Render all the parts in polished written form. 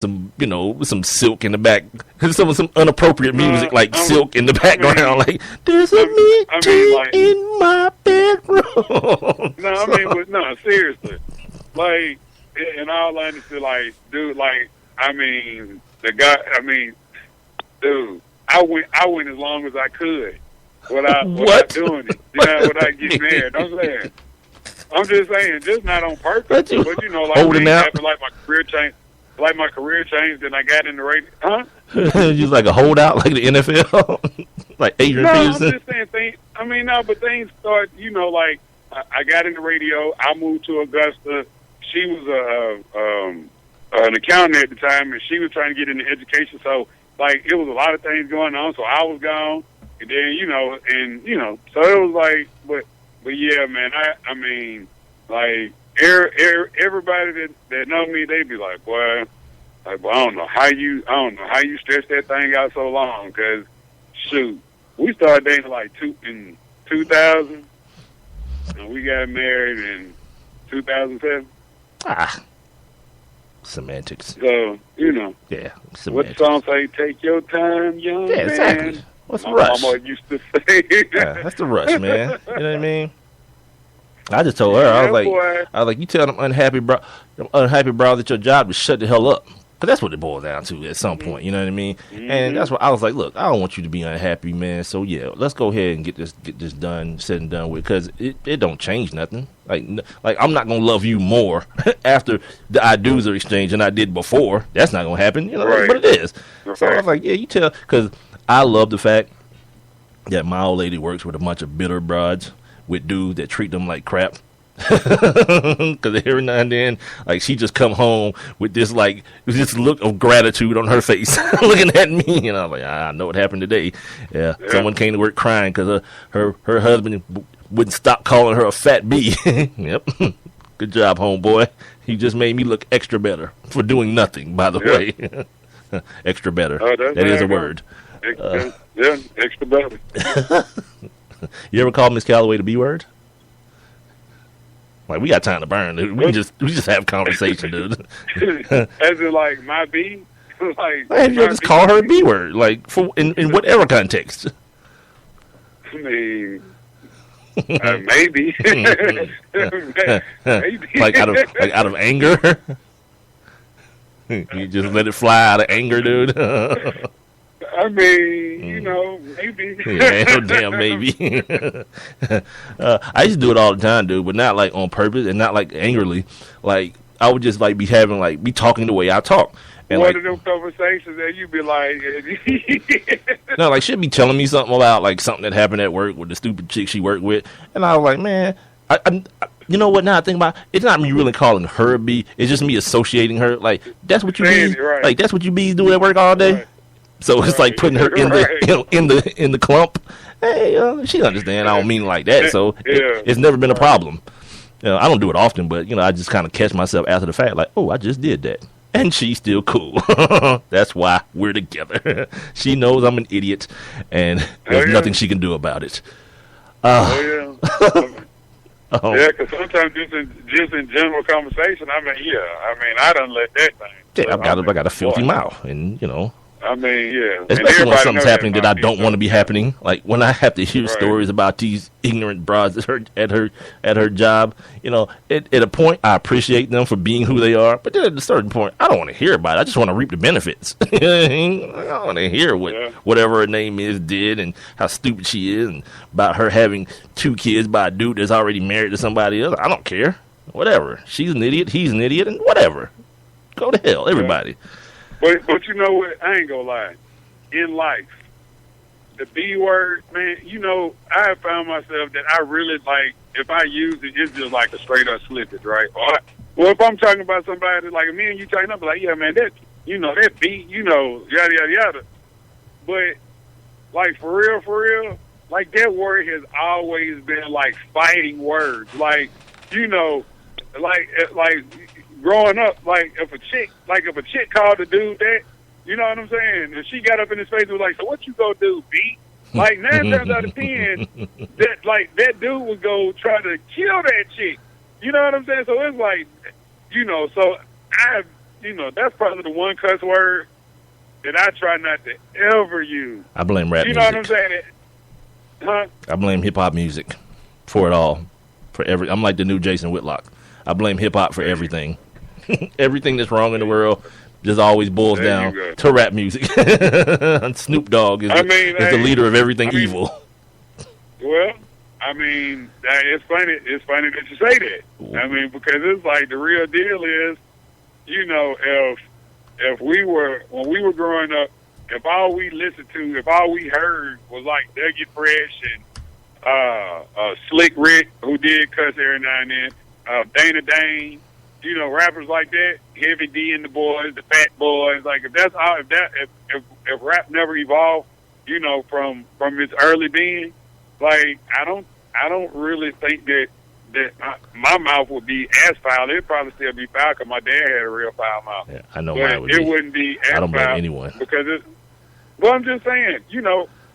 some, some Silk in the back, some inappropriate music like Silk in the background, like there's a meeting like, in my bedroom. No, seriously, like in all honesty, like, dude, like, the guy, dude, I went as long as I could without doing it, without getting married. I'm just saying, just not on purpose, but like holding out, like my career changed. Like my career changed, and I got in the radio. Huh? Just like a holdout, like the NFL, like Adrian Peterson. I'm just saying things. But things start. Like I got in the radio. I moved to Augusta. She was an accountant at the time, and she was trying to get into education. So like it was a lot of things going on. So I was gone, and then so it was like, but yeah, man. Everybody that know me, they be like, "Boy, I don't know how you stretched that thing out so long." Because shoot, we started dating like in 2000, and we got married in 2007. Semantics. So yeah. Semantics. What the song say? Take your time, young man. Exactly. What's the My rush? mama used to say. That's the rush, man. You know what I mean? I just told her, I was like, you tell them unhappy bro at your job to shut the hell up. Because that's what it boils down to at some point, you know what I mean? Mm-hmm. And that's what I was like, look, I don't want you to be unhappy, man. So, yeah, let's go ahead and get this done, said and done with, because it don't change nothing. Like I'm not going to love you more after the I do's are exchanged than I did before. That's not going to happen, right. But it is. Right. So I was like, yeah, you tell, because I love the fact that my old lady works with a bunch of bitter broads with dudes that treat them like crap. Because every now and then, like, she just come home with this look of gratitude on her face, looking at me, and I'm like, I know what happened today. Yeah, someone came to work crying because her husband wouldn't stop calling her a fat bee. Yep, good job, homeboy. You just made me look extra better for doing nothing. By the way, extra better. That is a word. Extra better. You ever call Miss Calloway the B word? Like, we got time to burn, dude. We just have conversation, dude. As in, like, my B? Like, you just call her a B word, like, in whatever context. Maybe. Maybe. Like out of anger. You just let it fly out of anger, dude. Maybe. Yeah, damn, maybe. I used to do it all the time, dude, but not like on purpose and not like angrily. Like, I would just like be talking the way I talk. And one of them conversations that you be like, no, like she'd be telling me something about like something that happened at work with the stupid chick she worked with, and I was like, man, I you know what? Now I think about it, it's not me really calling her a bee. It's just me associating her. Like, that's what you bees, right. Like that's what you bees do at work all day. Right. So it's like putting her in the in the clump. Hey, she understand. I don't mean it like that. So it's never been a problem. I don't do it often, but I just kind of catch myself after the fact, like, oh, I just did that, and she's still cool. That's why we're together. She knows I'm an idiot, and there's nothing she can do about it. Yeah, because sometimes just in general conversation, I done let that thing. Yeah, I got a filthy mouth, and especially when something's happening that I don't want to be happening. Like when I have to hear stories about these ignorant broads at her job. At a point I appreciate them for being who they are, but then at a certain point I don't want to hear about it. I just want to reap the benefits. I don't want to hear whatever her name is did and how stupid she is and about her having 2 kids by a dude that's already married to somebody else. I don't care. Whatever. She's an idiot. He's an idiot, and whatever. Go to hell, everybody. But you know what? I ain't gonna lie. In life, the B word, man, I have found myself that I really like, if I use it, it's just like a straight up slippage, right? Well, if I'm talking about somebody like me and you talking up, like, yeah, man, that B, yada, yada, yada. But, like, for real, like, that word has always been, like, fighting words. Like, like growing up, like if a chick called a dude that, you know what I'm saying, and she got up in his face and was like, so what you gonna do, B? Like 9 times out of 10, that dude would go try to kill that chick. You know what I'm saying? So it's like, so that's probably the one cuss word that I try not to ever use. I blame rap You music. know what I'm saying? Huh? I blame hip hop music for it all. I'm like the new Jason Whitlock. I blame hip hop for everything. Everything that's wrong in the world just always boils down to rap music. Snoop Dogg is the leader of everything evil. Well, it's funny. It's funny that you say that. Because it's like the real deal is, if when we were growing up, if all we listened to, if all we heard was like Dougie Fresh and Slick Rick, who did cuss every now and then, Dana Dane, rappers like that, Heavy D and the Boys, the Fat Boys, like if rap never evolved, from its early being, like I don't really think that my mouth would be as foul. It'd probably still be foul because my dad had a real foul mouth. Yeah, I know but mine would it be. wouldn't be as I don't blame foul anyone. because well, I'm just saying,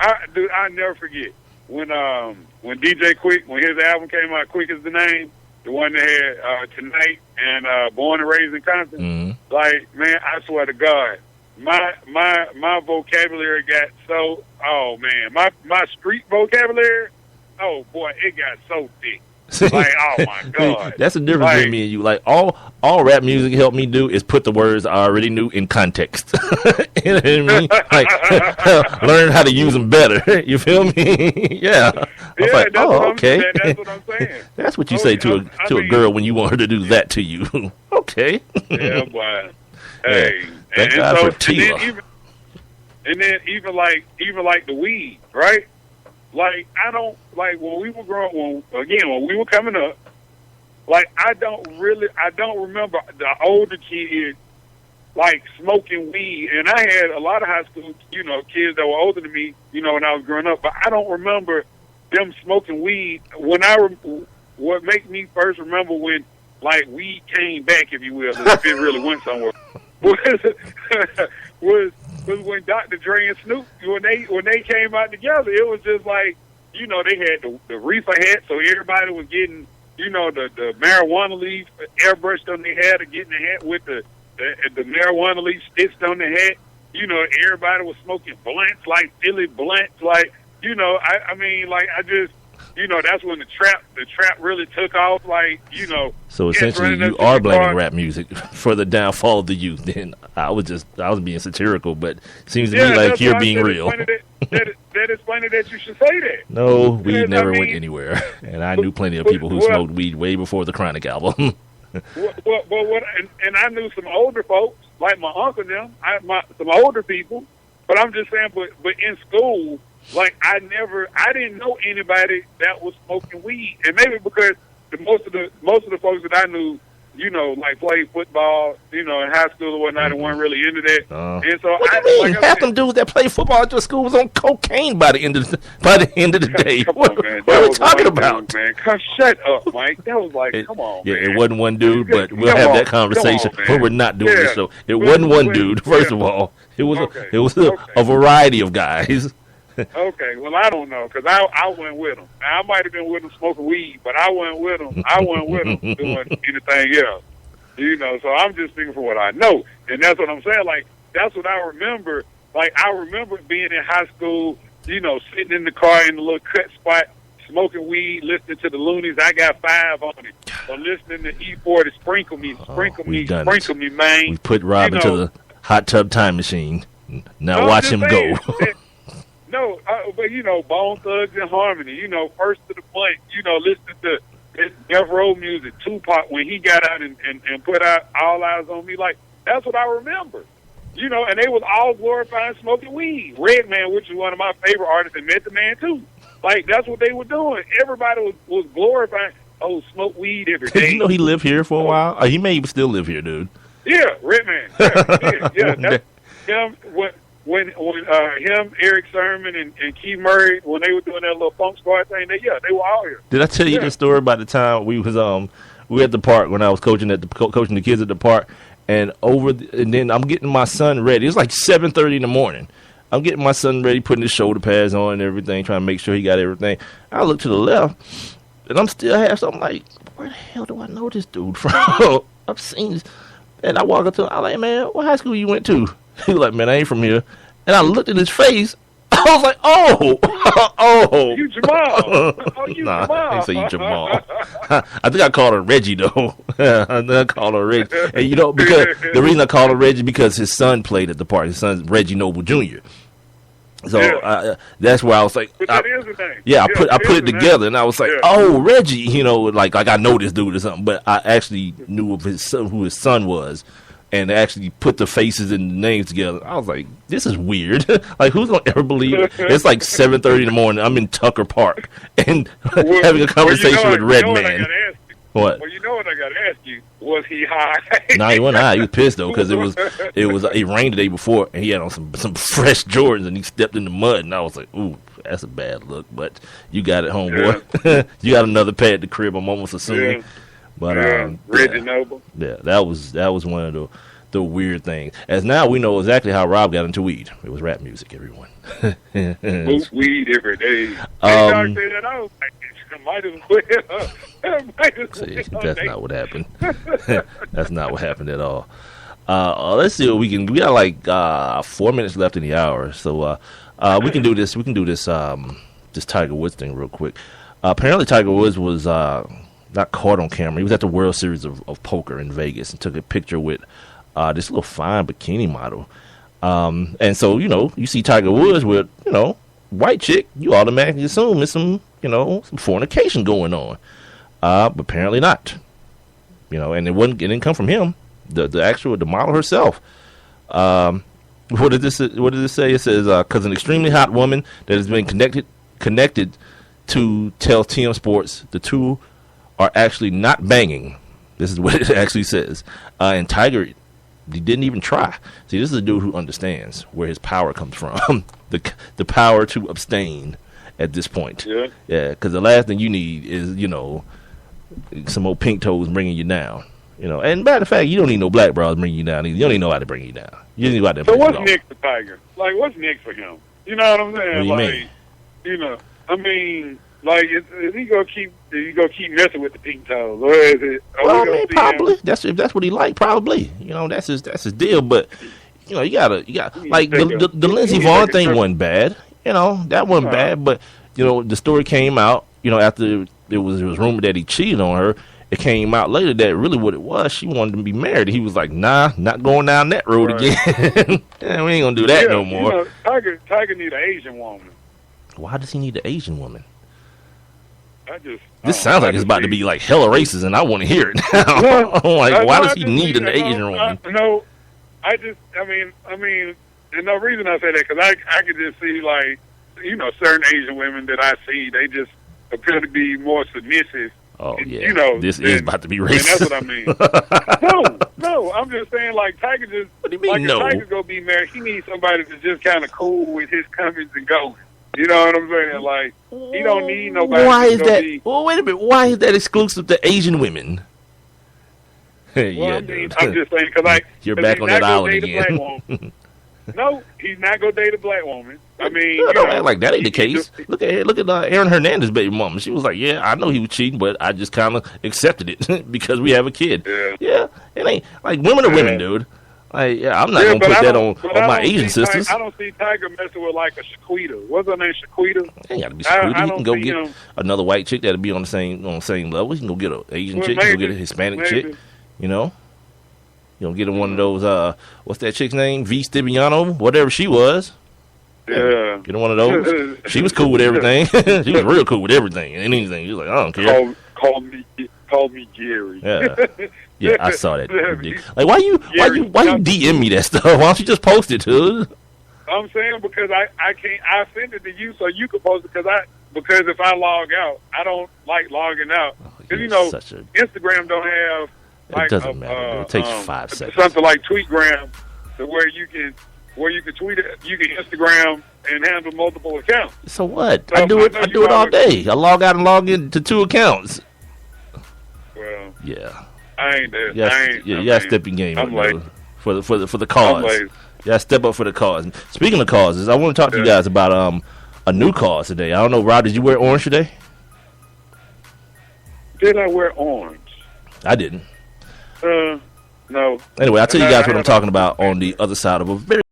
I never forget when DJ Quick, when his album came out, Quick is the Name, the one that had Tonight and Born and Raised in Compton. Mm-hmm. Like, man, I swear to God, my vocabulary got so, oh man, my street vocabulary, oh boy, it got so thick. Like, oh my God. That's the difference between me and you. Like, all rap music helped me do is put the words I already knew in context. You know what I mean? Like, learn how to use them better. You feel me? Yeah. I'm like, okay. That's what I'm saying. That's what you say to a girl when you want her to do that to you. Okay. Yeah, boy. Hey. Thank God for Tila. And then even like the weed, right? Like, I don't, like, when we were when we were coming up, like, I don't remember the older kids, like, smoking weed. And I had a lot of high school, kids that were older than me, when I was growing up. But I don't remember them smoking weed. What made me first remember when, like, weed came back, if you will, if it really went somewhere, was when Dr. Dre and Snoop, when they came out together, it was just like, they had the reefer hat, so everybody was getting, the marijuana leaf airbrushed on their head, or getting the hat with the marijuana leaf stitched on the hat. Everybody was smoking blunts, like Philly blunts, like, I just, that's when the trap really took off, like, So essentially, you are blaming rap music for the downfall of the youth. Then I was being satirical, but it seems to me like you're being real. That is funny that you should say that. No, weed never went anywhere, and I knew plenty of people who smoked weed way before the Chronic album. And I knew some older folks, like my uncle and them, some older people, but I'm just saying, but in school, like, I didn't know anybody that was smoking weed. And maybe because most of the folks that I knew, like, played football, in high school or whatnot, and weren't really into that. And so what do you mean? Half them dudes that play football at your school was on cocaine by the end of the day. What are we talking about? Dude, man. Shut up, Mike. That was like, come on, man. It wasn't one dude, but we'll have that conversation when we're not doing this show. It wasn't one dude, first of all. It was a variety of guys. Okay, well, I don't know, because I went with them. Now, I might have been with them smoking weed, but I went with them. I went with them doing anything else. So I'm just speaking for what I know. And that's what I'm saying. Like, that's what I remember. Like, I remember being in high school, sitting in the car in the little cut spot, smoking weed, listening to the Loonies, I Got Five on it, or listening to E40, Sprinkle Me, man. We put Rob into the hot tub time machine. Now watch him go. No, but Bone Thugs and Harmony, First to the Blunt, listening to Death Row music, Tupac, when he got out and put out All Eyes on Me, like, that's what I remember. And they was all glorifying smoking weed. Redman, which is one of my favorite artists, and Method Man too. Like, that's what they were doing. Everybody was glorifying, smoke weed every day. He lived here for a while? He may still live here, dude. Yeah, Redman. Yeah, that's him. When him, Eric Sermon, and Keith Murray, when they were doing that little Funk Squad thing, they were all here. Did I tell you the story about the time we was we were at the park when I was coaching the kids at the park, and then I'm getting my son ready. It was like 7:30 in the morning. I'm getting my son ready, putting his shoulder pads on and everything, trying to make sure he got everything. I look to the left, and I'm still half. So I'm like, where the hell do I know this dude from? I've seen this. And I walk up to him. I'm like, man, what high school you went to? He was like, man, I ain't from here. And I looked at his face. I was like, oh, oh. You Jamal. Oh, you Nah, Jamal. I ain't say you Jamal. I think I called her Reggie, though. I think I called her Reggie. And, you know, because the reason I called her Reggie, because his son played at the party. His son's Reggie Noble Jr. So that's where I was like, but that is the name. yeah, I put it together, and I was like, oh, Reggie, you know, like I know this dude or something, but I actually knew of his son, who his son was, and actually put the faces and the names together. I was like, this is weird. Like, who's gonna ever believe it? It's like 7:30 in the morning. I'm in Tucker Park and having a conversation with Redman. What? Well, you know what I got to ask you? Was he high? Nah, he wasn't high. He was pissed though because it rained the day before and he had on some fresh Jordans and he stepped in the mud and I was like, ooh, that's a bad look. But you got it, homeboy. Yeah. You got another pad at the crib. I'm almost assuming. Yeah. But Reggie Noble. Yeah, that was one of the weird things. As now we know exactly how Rob got into weed. It was rap music, everyone. Smoke weed every day. Dog said that I was like, might as well. See, that's not what happened. That's not what happened at all. Let's see what we can. We got like 4 minutes left in the hour, so we can do this. We can do this. This Tiger Woods thing real quick. Apparently, Tiger Woods was not caught on camera. He was at the World Series of Poker in Vegas and took a picture with this little fine bikini model. And so you see Tiger Woods with white chick, you automatically assume there's some fornication going on. But apparently not. And it didn't come from him. The model herself. What did this say? It says, because an extremely hot woman that has been connected to tell TM Sports the two are actually not banging. This is what it actually says. And Tiger, he didn't even try. See, this is a dude who understands where his power comes from. the power to abstain at this point. Yeah, because the last thing you need is, some old pink toes bringing you down. And matter of fact, you don't need no black bras bringing you down either. You don't need nobody to bring you down. You need nobody to So what's next for Tiger? Like, what's next for him? You know what I'm saying? What do you mean? I mean, like, is he gonna keep messing with the pink toes, or is it? Well, I mean, probably. That's what he like. Probably. That's his deal. But you got like the Lindsey Vonn thing wasn't bad. That wasn't bad. But the story came out. After it was rumored that he cheated on her. It came out later that really what it was, she wanted to be married. He was like, nah, not going down that road again. Yeah, we ain't gonna do that no more. Tiger need an Asian woman. Why does he need an Asian woman? This sounds like it's about to be like hella racist, and I want to hear it now. I'm like, why does he need an Asian woman? I mean, and no reason I say that, because I could just see, like, certain Asian women that I see, they just appear to be more submissive. Oh, yeah. This is about to be racist. And that's what I mean. No, I'm just saying, like, Tiger just... What do you mean, like, no? If Tiger's going to be married, he needs somebody that's just kind of cool with his comings and goings. You know what I'm saying? Like, he don't need nobody. Why is that? Well, wait a minute. Why is that exclusive to Asian women? I'm just saying, because you're back on that island again. No, he's not going to date a black woman. I mean, like that ain't the case. Look at Aaron Hernandez's baby mama. She was like, "Yeah, I know he was cheating, but I just kind of accepted it because we have a kid." Yeah, it ain't like women are women, dude. Like, I'm not gonna put that on my Asian sisters. I don't see Tiger messing with like a Shaquita. What's her name? Shaquita. Ain't gotta be Shaquita. He can go get another white chick that'll be on the same level. He can go get an Asian chick. He can go get a Hispanic chick. Get him one of those, what's that chick's name? V. Stibiano, whatever she was. Yeah. Get him one of those. She was cool with everything. She was real cool with everything and anything. She was like, I don't care. Call me Gary. Yeah. Yeah, I saw that. Like, why you DM me that stuff? Why don't you just post it, dude? I'm saying because I can't. I send it to you so you can post it because if I log out, I don't like logging out. Because Instagram don't have. It doesn't matter. It takes 5 seconds. Something like TweetGram, to where you can tweet it, you can Instagram and handle multiple accounts. So what? So I do it all day. I log out and log into 2 accounts. Well, yeah. I ain't there. You gotta step your game up, dude, for the cause. You gotta step up for the cause. And speaking of causes, I want to talk to you guys about a new cause today. I don't know, Rob, did you wear orange today? Did I wear orange? I didn't. No. Anyway, I'll tell you And guys I what I'm have- talking about on the other side of a very